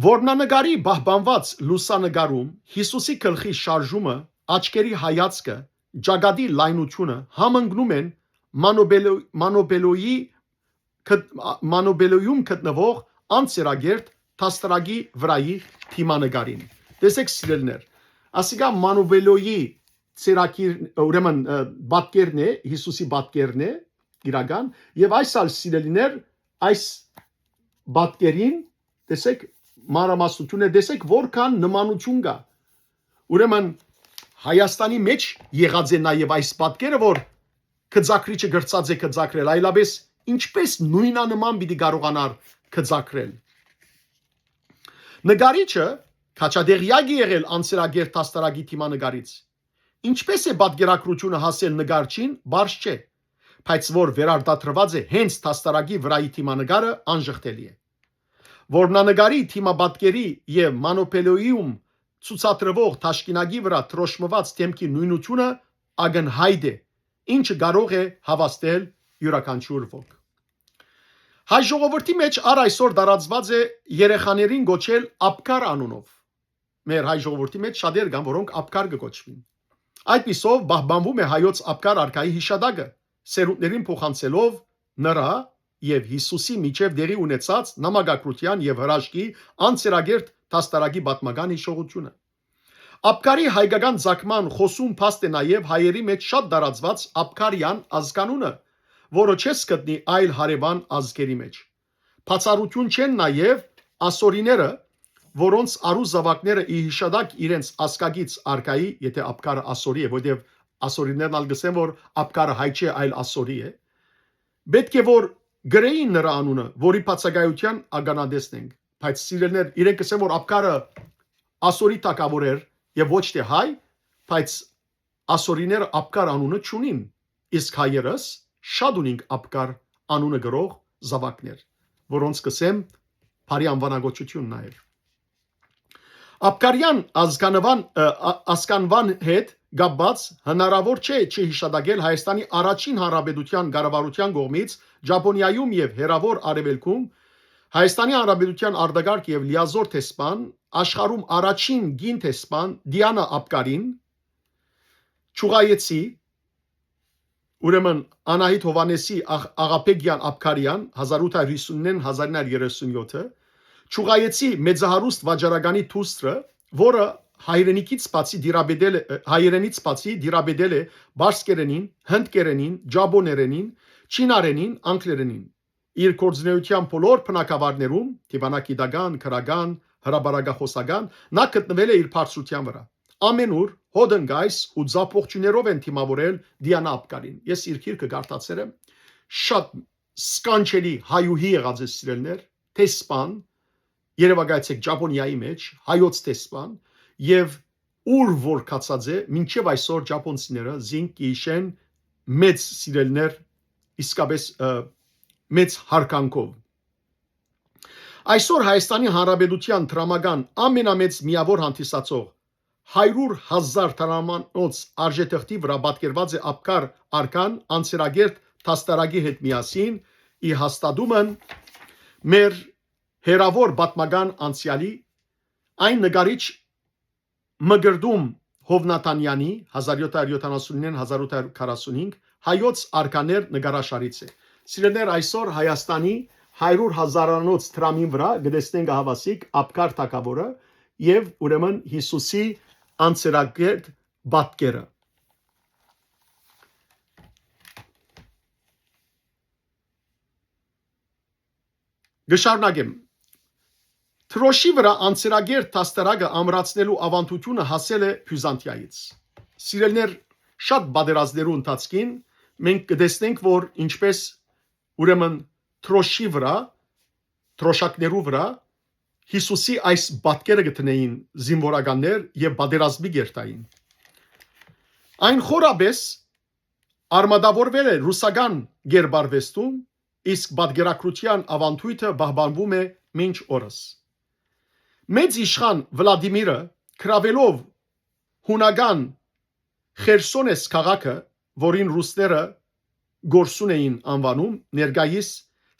A: Որմնանկարի պահպանված լուսանկարում Հիսուսի գլխի շարժումը, աչքերի հայացքը, ճակատի լայնությունը համընկնում են մանոբելոյում գտնվող անցերագերտ հաստարագի վրայի թիմանկարին։ Տեսեք սիրելներ, ասիկա մանոբելոյի ցերակիր ուրեմն պատկերն է, Հիսուսի պատկերն է իրական եւ այսալ սիրելիներ այս պատկերին տեսեք մանրամասնությունը տեսեք որքան նմանություն կա։ Ուրեմն Հայաստանի մեջ եղած է նաեւ այս պատկերը, որ քծակրիչը գրծած է քծակրել, այլապես ինչպես նույնանման պիտի կարողանար քծակրել։ Նկարիչը քաչադեղյակ է եղել անցերագերտ հաստարագի թիմանկարից։ Ինչպես է պատկերակրությունը հասել նկարչին, բարձ չէ, բայց որ վերարտադրված է հենց հաստարագի վրայի թիմանկարը անժխտելի է։ Որմնանկարի թիմապատկերի եւ մանոպելոյում ցուցադրվող թաշկինագի վրա թրոշմված դեմքի նույնությունը ակնհայտ է, ինչը կարող է հավաստել յուրաքանչյուր ոք։ Հայ ժողովրդի մեջ առ այսօր տարածված է երեխաներին գոչել Աբգար անունով։ Մեր հայ ժողովրդի մեջ շատեր կան, որոնք Աբգար կգոչվին։ Այդպիսով պահպանվում է հայոց Աբգար արքայի հիշադակը, սերունդներին փոխանցելով նրա եւ Հիսուսի միջև դերի ունեցած նամակագրության եւ հրաշքի անցերագերտ հաստարագի պատմական հիշողությունը։ Աբգարի հայկական ցակման խոսում փաստ է նաեւ հայերի մեջ շատ տարածված Աբգարյան ազգանունը, որը չես գտնի այլ հարևան ազգերի մեջ։ Բացառություն չեն նաեւ ասորիները, որոնց արու զավակները ի հիշադակ իրենց ասկագից արկայի, եթե ապկարը ասորի է, որտեղ ասորիներն ալ գսեն, որ ապկարը հայ չէ, այլ ասորի է, պետք է որ գրեին նրա անունը, որի բացակայության ագանադեսնենք, բայց սիրելներ, իրենք գսեն, որ ապկարը ասորի տակավոր էր եւ ոչ թե հայ, բայց ասորիները ապկար անունը չունին, իսկ հայերս շատ ունենք ապկար անունը գրող զավակներ, որոնց կսեմ բարի անվանագոչություն նաև։ Ապկարյան ազգանվան հետ գաբված հնարավոր չէ չհիշադակել Հայաստանի առաջին հանրապետության կառավարության կողմից Ճապոնիայում եւ Հերավոր Արևելքում Հայաստանի Հանրապետության արտագաղթ եւ լիազոր տեսփան աշխարհում առաջին գին տեսփան Դիանա Ապկարին Չուղայեցի ուրեմն Անահիտ Հովանեսի Աղապեգյան Ապկարյան 1859-1937 Չուղայեցի մեծահարուստ վաճառականի դուստրը, որը հայրենիքից բացի դիրաբեդել է բարսկերենին, հնդկերենին, ջաբոներենին, չինարենին, անգլերենին։ Իր գործունեության բոլոր բնակավարներում, դիվանագիտական, քրական, հրաբարակախոսական, նա գտնվել է իր բարձրության վրա։ Ամենուր հոդնգայս ու ձապողջուներով են թիմավորել Դիանա Ապկարին։ Ես իր քիրքը կարդացել եմ, շատ սկանչելի հայուհի եղած է սիրելներ, տեսփան, երևակայեցեք Ճապոնիայի մեջ, հայոց տեսփան, եւ ուր որ կացած է, մինչև այսօր ճապոնցիները զինք կիշեն մեծ սիրելներ, իսկապես մեծ հարկանքով։ Այսօր Հայաստանի Հանրապետության դրամական ամենամեծ միավոր հանդիսացող 100,000 դրամանոց արժեթղթի վրա պատկերված է ապկար արքան անցերագերտ տաստարակի հետ միասին ի հաստատումն մեր հերավոր պատմական անցյալի այն նկարիչ Մգրդում Հովնատանյանի 1779-1845 հայոց արկաներ նկարաշարից է։ Սիրելիներ, այսօր Հայաստանի 100,000-անոց դրամին վրա գտեսնենք հավասիկ ապկար թագավորը եւ ուրեմն Հիսուսի անցերագերտ պատկերը։ Գշարունակեմ։ Թրոշի վրա անցերագերտ տաստարակը ամրացնելու ավանդությունը հասել է Բյուզանդիայից։ Սիրելիներ, շատ բادرազներու ընթացքին մենք կտեսնենք, որ ինչպես ուրեմն թրոշի վրա, թրոշակներու վրա Հիսուսի այս պատկերը գտնեին զինվորականներ եւ բادرազմի գերտային։ Այն խորաբես արմադավորվել է ռուսական գերբարվեստում, իսկ պատկերակրության ավանդույթը պահպանվում է մինչ օրս։ Մեծ իշխան Վլադիմիրը կրավելով հունական Խերսոնես քաղաքը, որին ռուսները գործուն էին անվանում, ներկայիս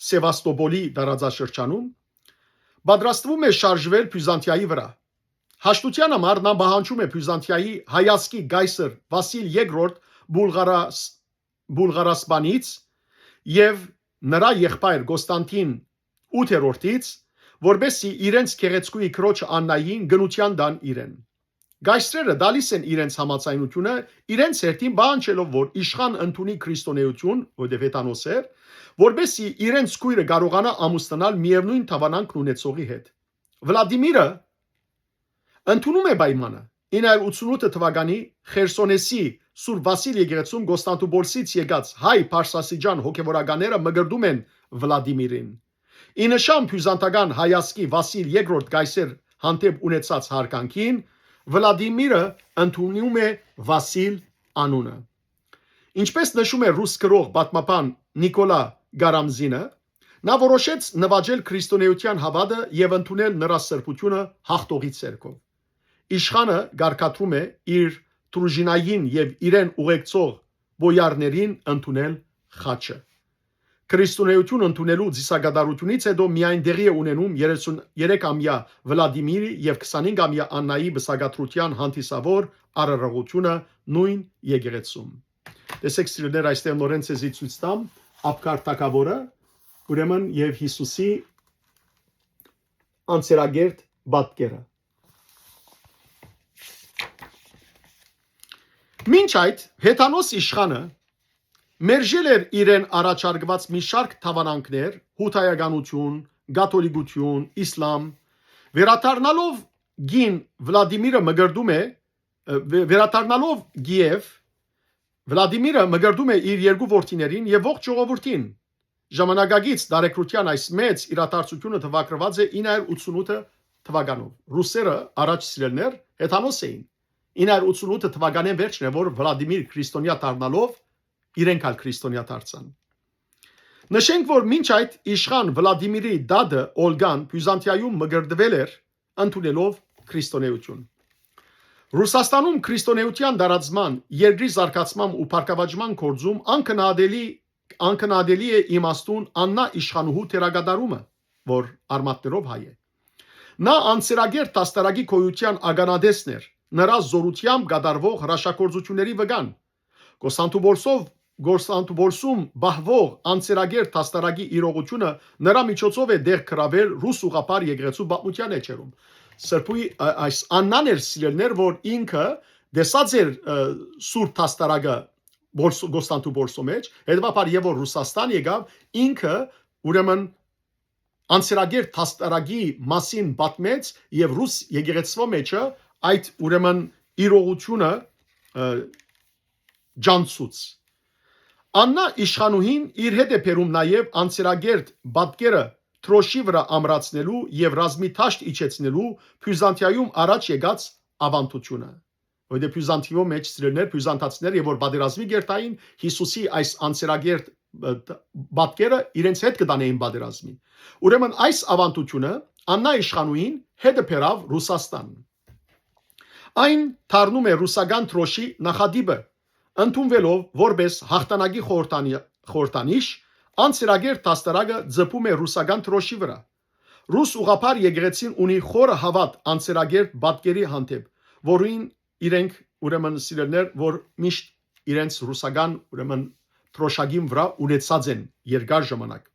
A: Սևաստոպոլի տարածաշրջանում, պատրաստվում է շարժվել Բյուզանդիայի վրա։ Հաշտության համար նա պահանջում է Բյուզանդիայի հայացքի գայսր Վասիլ II Բուլղարասպանից եւ նրա եղբայր Կոստանտին 8-րդից, որբեսի իրենց քեղեցկուի քրոջ Աննային գնության դան իրեն։ Գայսրերը դալիս են իրենց համացայնությունը իրենց հերթին բանջելով, որ իշխան ընդունի քրիստոնեություն, որտեղ հետանոս էր, որբեսի իրենց քույրը կարողանա ամուսնանալ միևնույն թավանանքն ունեցողի հետ։ Վլադիմիրը ընդունում է պայմանը 988 թվականի Խերսոնեսի Սուր Վասիլ եկեղեցում Կոստանդնուպոլսից եկած հայ Փարսասիջան հոգևորականները մգրդում են Վլադիմիրին։ Ի նշան բյուզանդական հայացքի Վասիլ II գայսեր հանդեպ ունեցած հարկանքին Վլադիմիրը ընդունում է Վասիլ անունը։ Ինչպես նշում է ռուս գրող պատմաբան Նիկոլա Գարամզինը, նա որոշեց նվաճել քրիստոնեության հավատը եւ ընդունել նրա սրբությունը հաղթողի ցերկով։ Իշխանը գարկատում է իր Թրուժինային եւ իրեն ուղեկցող բոյարներին ընդունել խաչը։ Քրիստոնեություն ընդունելու ծիսակատարությունից հետո միայն դեղի է ունենում 33-ամյա Վլադիմիրի եւ 25-ամյա Աննայի բսակադրության հանդիսավոր արարողությունը նույն եկեղեցում։ Տեսեք սիրելիներ, այստեղ նորեն ցեզի ցույց տամ ապկար թագավորը, ուրեմն եւ Հիսուսի անցերագերտ պատկերը։ Մինչ այդ հեթանոս իշխանը մերժել էր իրեն առաջարկված մի շարք թավանանքներ՝ հութայականություն, կաթոլիկություն, իսլամ, Վերադառնալով գին Վլադիմիրը մգրդում է վերադառնալով Գիև Վլադիմիրը մգրդում է իր երկու որդիներին եւ ողջ ժողովրդին։ Ժամանակագից դարեկրության այս մեծ իրադարձությունը թվակրված է 988 թվականով։ Ռուսերը առաջ սիրելներ հեթանոս էին։ 988 թվականին վերջն է, որ Վլադիմիր քրիստոնյա դառնալով իրենք ալ քրիստոնյա դարձան։ Նշենք, որ մինչ այդ իշխան Վլադիմիրի դադը Օլգան Բյուզանդիայում մգրդվել էր ընդունելով քրիստոնեություն։ Ռուսաստանում քրիստոնեության դարածման, երկրի զարգացման ու բարգավաճման գործում անքննադելի է իմաստուն Աննա իշխանուհու թերագադարումը, որ արմատներով հայ է։ Նա անցերագեր տաստարագի քոյության ագանադեսն էր, նրա զորությամբ գդարվող հրաշագործությունների վգան։ Կոստանդնուպոլսում բահվող անցերագեր տաստարագի իրողությունը նրա միջոցով է դեղ գրավել ռուս ուղղափառ եկեղեցու պատմության էջերում։ Սրբուի այս Աննան էր սիրելներ, որ ինքը դեսած էր սուրբ տաստարագը Կոստանդնուպոլսի մեջ, հետևաբար եւ որ Ռուսաստան եկավ, ինքը ուրեմն անցերագեր տաստարագի մասին պատմեց եւ ռուս եկեղեցու մեջը այդ ուրեմն իրողությունը ջանցուց։ Աննա իշխանուհին իր հետ է բերում նաև անցերագերտ պատկերը Թրոշի վրա ամրացնելու եւ ռազմի թաշտ իջեցնելու Բյուզանդիայում առաջ եկած ավանդությունը։ Որտե Բյուզանդիոյի մեջ սիրելներ բյուզանդացիներ եւ որ պատերազմի գերտային Հիսուսի այս անցերագերտ պատկերը իրենց հետ կդանեին պատերազմին։ Ուրեմն այս ավանդությունը Աննա իշխանուհին հետը բերավ Ռուսաստան։ Այն դառնում է ռուսական Թրոշի նախադիպը, ընդունվելով որպես հաղթանակի խորհրդանիշ, անցերագեր տաստարագը ձգում է ռուսական Թրոշի վրա։ Ռուս ուղղափառ եկեղեցին ունի խորը հավատ անցերագեր պատկերի հանդեպ, որին իրենք ուրեմն սիրելներ, որ միշտ իրենց ռուսական ուրեմն Թրոշագին վրա ունեցած են երկար ժամանակ։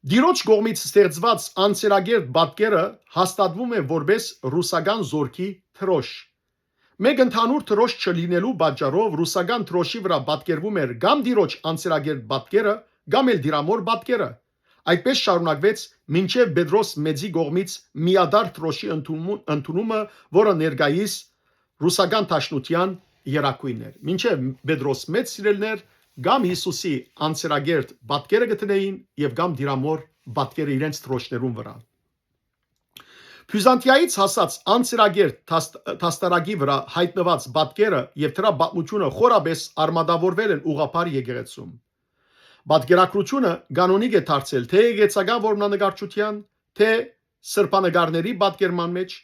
A: Դիրոջ կողմից ստեղծված անցերագեր պատկերը հաստատվում է որպես ռուսական զորքի Թրոշ։ Մեկ ընդհանուր Թրոշ չլինելու պատճառով ռուսական Թրոշի վրա պատկերվում էր կամ դիրոջ անցերագեր պատկերը, կամ էլ դիրամոր պատկերը։ Այդպես շարունակվեց մինչև Պետրոս Մեծի կողմից միադար Թրոշի ընդունումը, որը ներկայիս ռուսական դաշնության երակույն էր։ Մինչև Պետրոս Մեծ սիրելներ կամ Հիսուսի անցերագերտ պատկերը գտնեին եւ կամ դիրամոր պատկերը իրենց Թրոշներուն վրա։ Բյուզանդիայից հասած անցերագերտ տաստարագի վրա հայտնված պատկերը եւ դրա պատմությունը խորապես արմատավորվել են ուղղափառ եկեղեցում։ Պատկերակրությունը կանոնիկ է դարձել թե եկեղեցական որմնանկարչության, թե սրբանկարների պատկերման մեջ։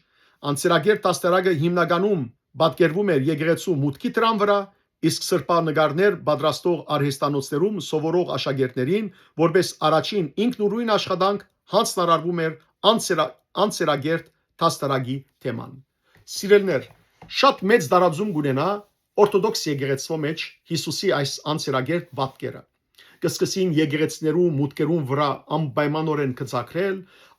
A: Անցերագերտ տաստարագը հիմնականում պատկերվում էր եկեղեցու մուտքի դրան վրա, իսկ սրբանկարներ պատրաստող արհեստանոցներում սովորող աշակերտներին որպես առաջին ինքնուրույն աշխատանք հանձնարարվում էր անցերագերտ տաստարագի թեման։ Սիրելներ, շատ մեծ դարաձում կունենա օրթոդոքս եկեղեցու մեջ Հիսուսի այս անցերագերտ պատկերը։ Կսկսին եկեղեցներու մուտքերուն վրա անպայմանորեն կծակրել,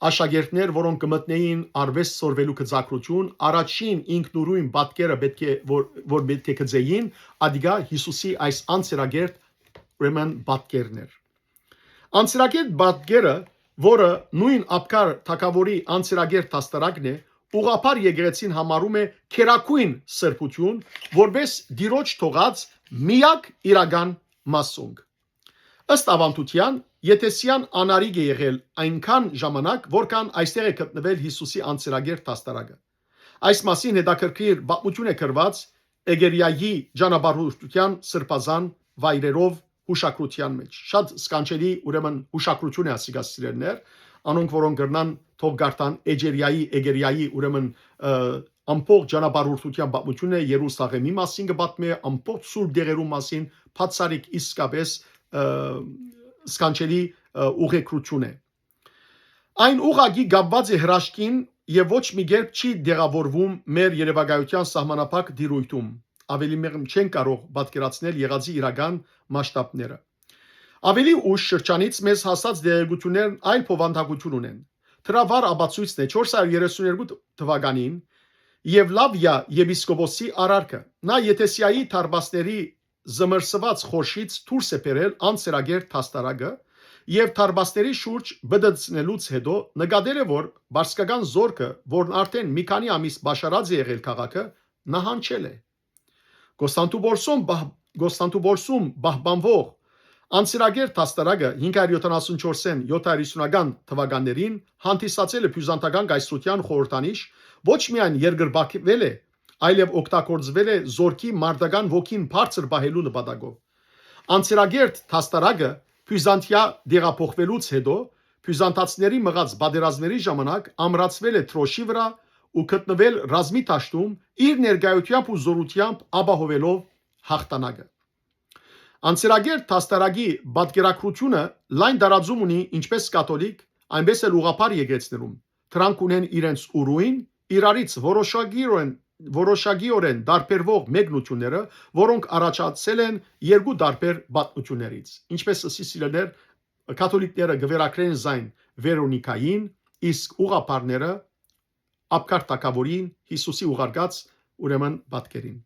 A: աշակերտներ, որոնք կմտնեին արվեստ սորվելու կծակրություն, առաջին ինքնուրույն պատկերը պետք է կձեին, ադիգա Հիսուսի այս անցերագերտ ուրեմն պատկերներ։ Անցերագերտ պատկերը, որը նույն Աբկար թագավորի անցերագերտ տաստարակն է, ուղղափառ եկեղեցին համարում է քերակույն սրբություն, որպես դիրոջ թողած միակ իրական մասունք։ Ըստ ավանդության, Եթեսյան անարիգ է եղել այնքան ժամանակ, որքան այստեղ է գտնվել Հիսուսի անցերագերտ տաստարակը։ Այս մասին հետաքրքիր պատմություն է գրված Էգերիայի ճանապարհորդության սրբազան վայրերով հուշակրության մեջ։ Շատ սկանչելի ուրեմն հուշակրություն է ասիկա սիրելներ, անոնք որոնք գրնան թող գարտան Էգերիայի ուրեմն ամբողջ ճանապարհորդության պատմությունը Երուսաղեմի մասին կպատմի, ամբողջ սուրբ դերերու մասին, բացառիկ իսկապես սկանչելի ուղեկրություն է։ Այն ուղղակի գաբված է հրաշքին եւ ոչ մի կերպ չի դեղավորվում մեր երևակայության սահմանափակ դիրույթում։ Ավելի մեղմ չեն կարող պատկերացնել եղածի իրական մասշտաբները։ Ավելի ուշ շրջանից մեզ հասած դերեկություններն այլ փոխանցություն ունեն։ Դրա վառ ապացույցն է 432 թվականին Եվլավիա եպիսկոպոսի արարքը։ Նա Եթեսիայի թարբասների զմրսված խորշից դուրս է բերել անցերագերտ տաստարակը եւ թարբաստերի շուրջ բդծնելուց հետո նկատել է, որ բարձկական զորքը, որն արդեն մի քանի ամիս բաշարած է եղել քաղաքը, նահանջել է։ Կոստանդնուպոլսում բահբանվող անցիրագեր տաստարակը 574-ին 750-ական թվականներին հանդիսացել է բյուզանդական կայսրության խորհրդանիշ ոչ միայն երկրպագվել է, այլև օգտագործվել է զորքի մարտական ոգին բարձր պահելու նպատակով։ Անցիրագեր տաստարակը Բյուզանդիա դեղափոխվելուց հետո բյուզանդացիների մղած պատերազմների ժամանակ ամրացվել է Թրոշի վրա ու գտնվել ռազմի դաշտում իր ներկայությամբ ու զորությամբ ապահովելով հաղթանակը։ Անցիրագեր տաստարակի պատկերակրությունը լայն տարածում ունի ինչպես կաթոլիկ, այնպես էլ ուղղափառ եկեղեցիներում։ Դրանք ունեն իրենց ուրույն, իրարից որոշակիորեն տարբերվող մեկնությունները, որոնք առաջացել են երկու տարբեր պատմություններից։ Ինչպես սիսիլներ կաթոլիկները գվերակրեն զայն Վերոնիկային, իսկ ուղղափառները Ապկար Թագավորին, Հիսուսի ուղարկած ուրեմն պատկերին։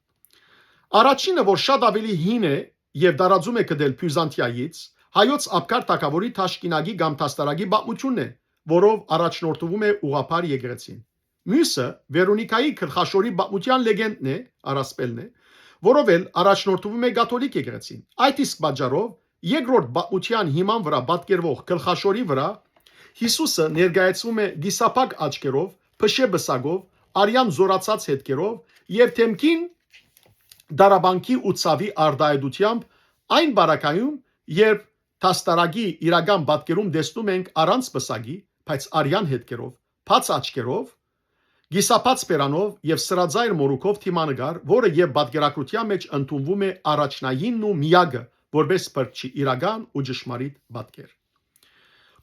A: Առաջինը, որ շատ ավելի հին է եւ տարածում է գտել Բյուզանդիայից, հայոց Ապկար Թագավորի Թաշկինագի կամ Տաստարակի պատմությունն է, որով առաջնորդվում է ուղղափառ եկեղեցին։ Մյուսը Վերոնիկայի գլխաշորի պատմության լեգենդն է, առասպելն է, որով էլ առաջնորդվում է կաթոլիկ եկեղեցին։ Այդ իսկ պատճառով երկրորդ պատմության հիման վրա պատկերվող գլխաշորի վրա Հիսուսը ներկայացվում է գիսափակ աչքերով, փշե բսակով, արյան զորացած հետքերով եւ թեմքին դարաբանքի ու ցավի արտահայտությամբ այն բարակայում, երբ Տաստարակի իրական պատկերում տեսնում ենք առանց բսակի, բայց արյան հետքերով, բաց աչքերով, գիսափած բերանով եւ սրածայր մորուքով թիմանկար, որը եւ պատկերակրության մեջ ընդունվում է առաջնայինն ու միագը, որպես բրճի իրական ու ճշմարիտ պատկեր։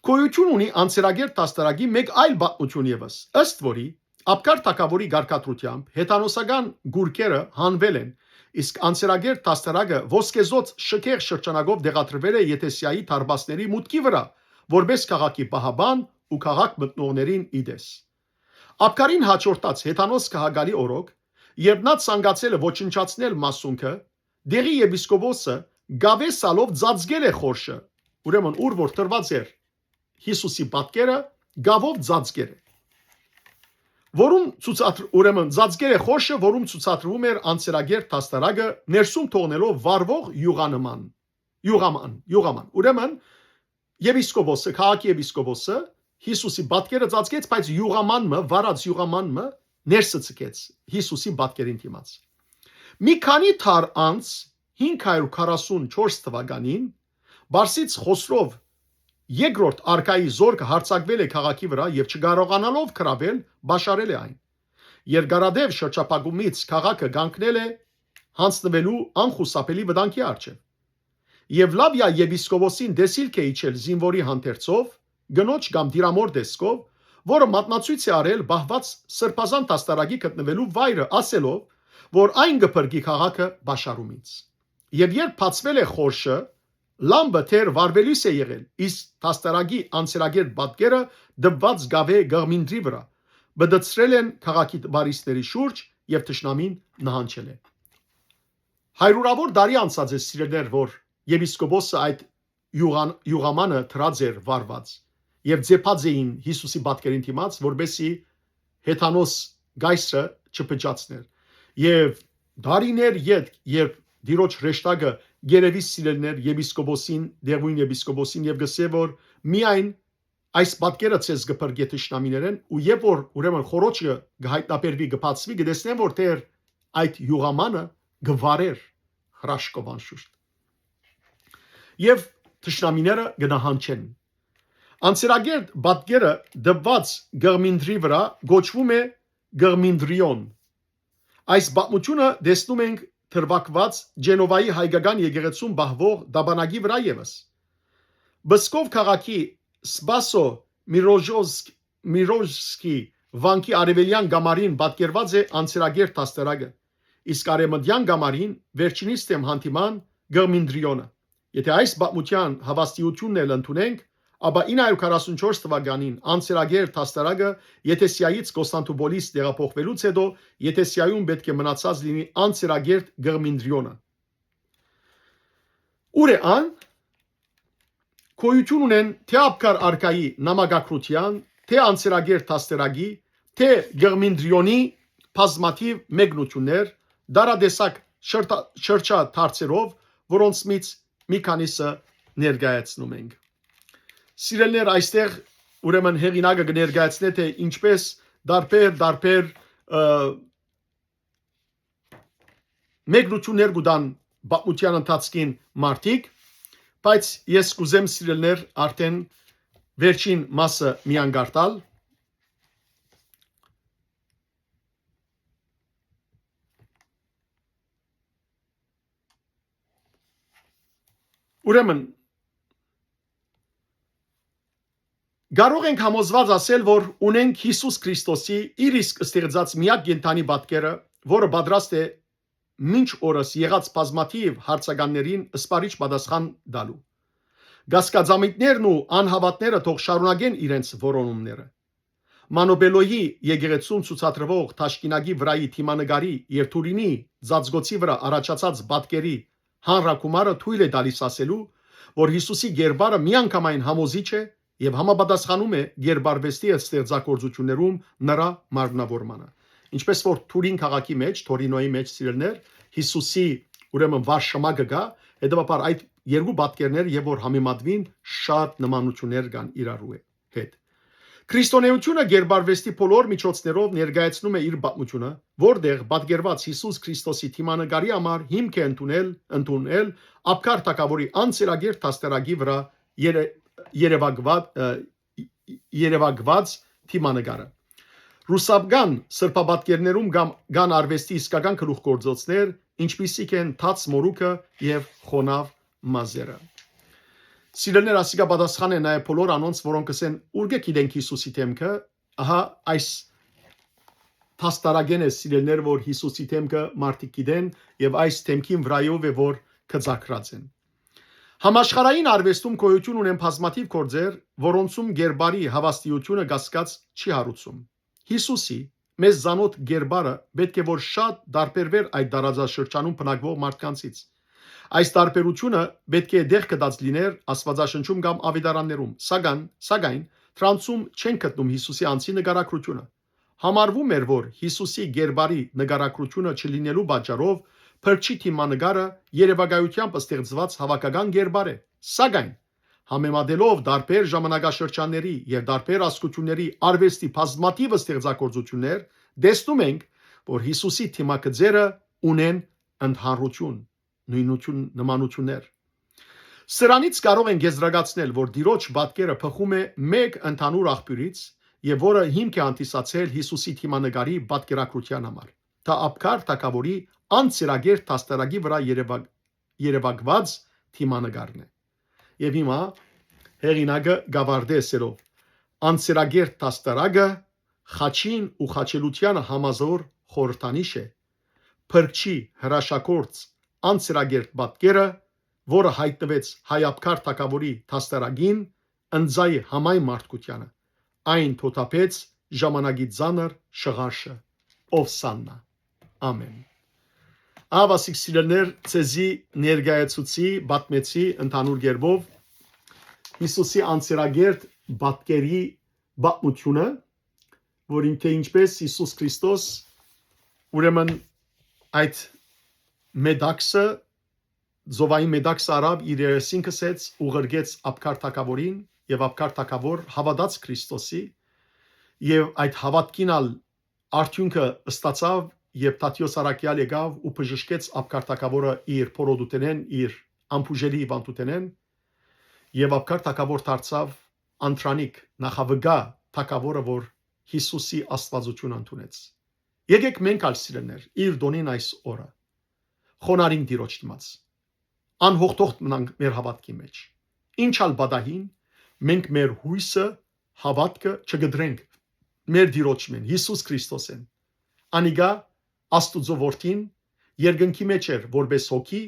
A: Գոյություն ունի անցերագեր տաստարակի մեկ այլ պատմություն եւս, ըստ որի Ապկար Թագավորի ղարքատրությամբ հեթանոսական գուրքերը հանվել են, իսկ անցերագեր տաստարակը ոսկեզոծ շքեղ շրջանակով դեղատրվել է Եթեսիայի թարբաստների մուտքի վրա, որպես քաղաքի պահաբան ու քաղաք մտնողներին իդես։ Ապկարին հաջորդած հեթանոս քաղաքալի օրոք, երբ նա ցանկացել է ոչնչացնել մասունքը, դեղի եպիսկոպոսը գավե սալով ծածկել է խորշը, ուրեմն ուր որ տրված էր Հիսուսի պատկերը, գավով ծածկել է, որում ուրեմն ծածկել է խորշը, որում ցուցադրվում էր անցերագեր տաստարակը ներսում թողնելով վառվող յուղաման։ Ուրեմն եպիսկոպոսը, քաղաքի եպիսկոպոսը Հիսուսի պատկերը ծածկեց, բայց յուղամանը, վառած յուղամանը ներսը ցկեց Հիսուսի պատկերին դիմաց։ Մի քանի թար անց 544 թվականին Բարսից Խոսրով երկրորդ արքայի զորքը հարձակվել է քաղաքի վրա եւ չկարողանալով գրավել, բաշարել է այն։ Երկարադեպ շրջապագումից քաղաքը կանգնել է հանձնվելու անխուսափելի վտանգի առջև։ Եվ Լավիա եպիսկոպոսին դեսիլք է իջել զինվորի հանդերձով, գնոջ կամ դիրամոր դեսկով, որը մատնացույց է արել բահված սրբազան տաստարակի գտնվելու վայրը, ասելով, որ այն կփրկի քաղաքը բաշարումից։ Եվ երբ բացվել է խորշը, լամբը թեր վարվելիս է եղել, իսկ տաստարակի անցերագեր պատկերը դպված գավե գղմինդրի վրա, բդծրել են քաղաքի բարիստների շուրջ եւ թշնամին նահանջել է։ Հայրուրավոր դարի անցած է սիրելներ, որ եպիսկոպոսը այդ յուղամանը թրած էր վարված եւ ձեփած էին Հիսուսի պատկերին դիմաց, որբեսի հեթանոս գայսը չփճացներ։ Եվ դարիներ երբ դիրոջ ռեշտակը գերեւի սիրելներ եպիսկոպոսին, դեղույն եպիսկոպոսին եւ գսե որ միայն այս պատկերը ցես գփրկե թշնամիներեն ու երբ որ ուրեմն խորոչը գհայտնաբերվի գբացվի գտեսնեն որ դեր այդ յուղամանը գվարեր հրաշքով անշուշտ եւ թշնամիները գնահանչեն։ Անցերագեր պատկերը դպված գղմինդրի վրա գոչվում է գղմինդրիոն։ Այս պատմությունը տեսնում ենք թրվակված Ջենովայի հայկական եկեղեցում բահվող դաբանագի վրա եւս։ Բսկով քաղաքի Սպասո Միրոժսկի վանքի արևելյան գամարին պատկերված է անցերագեր տաստարակը, իսկ արևմտյան գամարին վերջինիս թեմ հանդիման գղմինդրիոնը։ Եթե այս պատմության հավաստիությունն էլ ընդունենք, ապա 944 թվականին անցերագեր տաստարակը Եթեսիայից Կոստանդնուպոլիս տեղափոխվելուց հետո Եթեսիայում պետք է մնացած լինի անցերագեր գղմինդրիոնը։ Ուր է ան? գոյություն ունեն թե ապկար արկայի նամակագրության, թե անցերագեր տաստերագի, թե գղմինդրիոնի բազմաթիվ մեկնություններ, դարադեսակ շրջադարձերով, որոնցից մի քանիսը ներկայացնում ենք։ Սիրելիներ, այստեղ ուրեմն հեղինակը կներկայացնե թե ինչպես դարբեր մեկնություններ կուտան պատմության ընթացքին մարդիկ, բայց ես կուզեմ սիրելիներ արդեն վերջին մասը միան գարտալ։ Ուրեմն կարող ենք համոզված ասել, որ ունենք Հիսուս Քրիստոսի իր իսկ ստեղծած միակ կենդանի պատկերը, որը պատրաստ է մինչ օրս եղած բազմաթիվ հարցականներին սպարիչ պատասխան տալու։ Գասկածամիտներն ու անհավատները թող շարունակեն իրենց որոնումները։ Մանոբելոյի եկեղեցուն ցուցադրվող Թաշկինակի վրայի թիմանկարի եւ Թուրինի ծածկոցի վրա առաջացած պատկերի հանրակումարը թույլ է տալիս ասելու, որ Հիսուսի գերբարը միանգամայն համոզիչ է եւ համապատասխանում է գերբարվեստի ստեղծագործություններում նրա մարմնավորմանը։ Ինչպես որ Թուրին քաղաքի մեջ, Թորինոյի մեջ սիրելներ, Հիսուսի ուրեմն վարշամակը գա, հետեւաբար այդ երկու պատկերներ եւ որ համեմատվին շատ նմանություններ կան իրարու հետ։ Քրիստոնեությունը գերբարվեստի բոլոր միջոցներով ներկայացնում է իր պատմությունը, որտեղ պատկերված Հիսուս Քրիստոսի թիմանկարի համար հիմք է ընդունել ապկար թագավորի անցերագիր տաստերագի վրա երևակված թիմանկարը։ Ռուսաբգան սրբապատկերներում կան արվեստի իսկական գլուխգործոցներ, ինչպիսիք են թաց մորուքը եւ խոնավ մազերը։ Սիրելիներ, ասիկա պատասխան է նաև բոլոր անոնց, որոնք կսեն ուր գիտենք Հիսուսի թեմքը, ահա այս փաստարագեն է սիրելիներ, որ Հիսուսի թեմքը մարդիկ գիտեն եւ այս թեմքին վրայով է որ կծակրած են։ Համաշխարհային արվեստում գոյություն ունեն բազմաթիվ գործեր, որոնցում գերբարի հավաստիությունը գասկած չի հարուցում։ Հիսուսի մեզ զանոթ գերբարը պետք է որ շատ դարբերվեր այդ դարաձաշրջանում բնակվող մարդկանցից։ Այս տարբերությունը պետք է դեղ կդած լիներ Աստվածաշնչում կամ ավետարաններում, սակայն Ֆրանսում չեն գտնում Հիսուսի անձի նկարագրությունը։ Համարվում էր, որ Հիսուսի գերբարի նկարագրությունը չլինելու պատճառով Փրկչի թիմանկարը երևակայությամբ ստեղծված հավաքական գերբար է, սակայն համեմատելով դարբեր ժամանակաշրջանների եւ դարբեր ազգությունների արվեստի բազմաթիվ ստեղծագործություններ, տեսնում ենք, որ Հիսուսի թիմակները ունեն ընդհանրություն, նույնություն, նմանություններ։ Սրանից կարող ենք եզրակացնել, որ Տիրոջ պատկերը փոխում է մեկ ընդհանուր աղբյուրից եւ որը հիմք է հանդիսացել Հիսուսի թիմանկարի պատկերակրության համար։ Դա ապկար թագավորի անցերագեր տաստարագի վրա երևակված թիմանկարն է։ Եվ հիմա հեղինակը գավարդեսելով անցերագեր տաստարագը խաչին ու խաչելությանը համազոր խորհրդանիշ է։ Փրկչի հրաշագործ անցերագեր պատկերը, որը հայտնվեց հայապկար թագավորի տաստարագին, ընձայ համայ մարդկությանը, այն թոթափեց ժամանակի ծանր շղարշը, ով սաննա։ Ամեն։ Ավասիկ սիրելներ, ցեզի ներկայացուցի պատմեցի ընդհանուր գերբով Հիսուսի անցերագերտ պատկերի պատմությունը, որին թե ինչպես Հիսուս Քրիստոս ուրեմն այդ մեդաքսը զովային մեդաքսը արավ իր երեսին կսեց ուղղեց ապկար թագավորին եւ ապկար թագավոր հավատաց Քրիստոսի եւ այդ հավատքինալ արդյունքը ստացավ եւ Տատյոս Արաքյալ եկավ ու բժշկեց ապկար թագավորը իր փորոդուտենեն իր ամփուժելի հիվանդուտենեն եւ ապկար թագավոր դարձավ անտրանիկ նախավգա թագավորը որ Հիսուսի աստվածություն ընդունեց։ Եկեք մենք ալ սիրելներ իր դոնին այս օրը խոնարհին Տիրոջ դիմաց անհողտողտ մնանք մեր հավատքի մեջ ինչալ բադահին մենք մեր հույսը հավատքը չգդրենք մեր Տիրոջմեն Հիսուս Քրիստոսեն անիգա Աստուծո որդին երկնքի մեջ էր որպես հոգի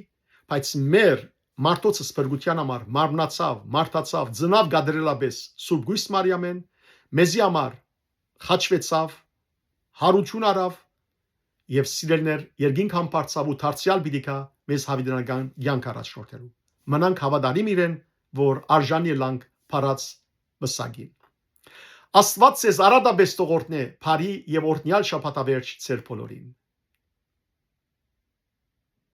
A: բայց մեր մարդոցը սփրգության համար մարմնացավ մարդացավ ծնավ գադրելաբես Սուրբ Գույս Մարիամեն մեզի համար խաչվեցավ հարություն արավ եւ սիրելներ երկինք համբարձավ ու դարձյալ պիտի գա մեզ հավիտենական կյանք առաջնորդելու մնանք հավատարիմ իրեն որ արժանի լանք փարած մսագին։ Աստված ձեզ արադաբես տողորտնե բարի եւ օրհնյալ շաբաթավերջ ձեր բոլորին։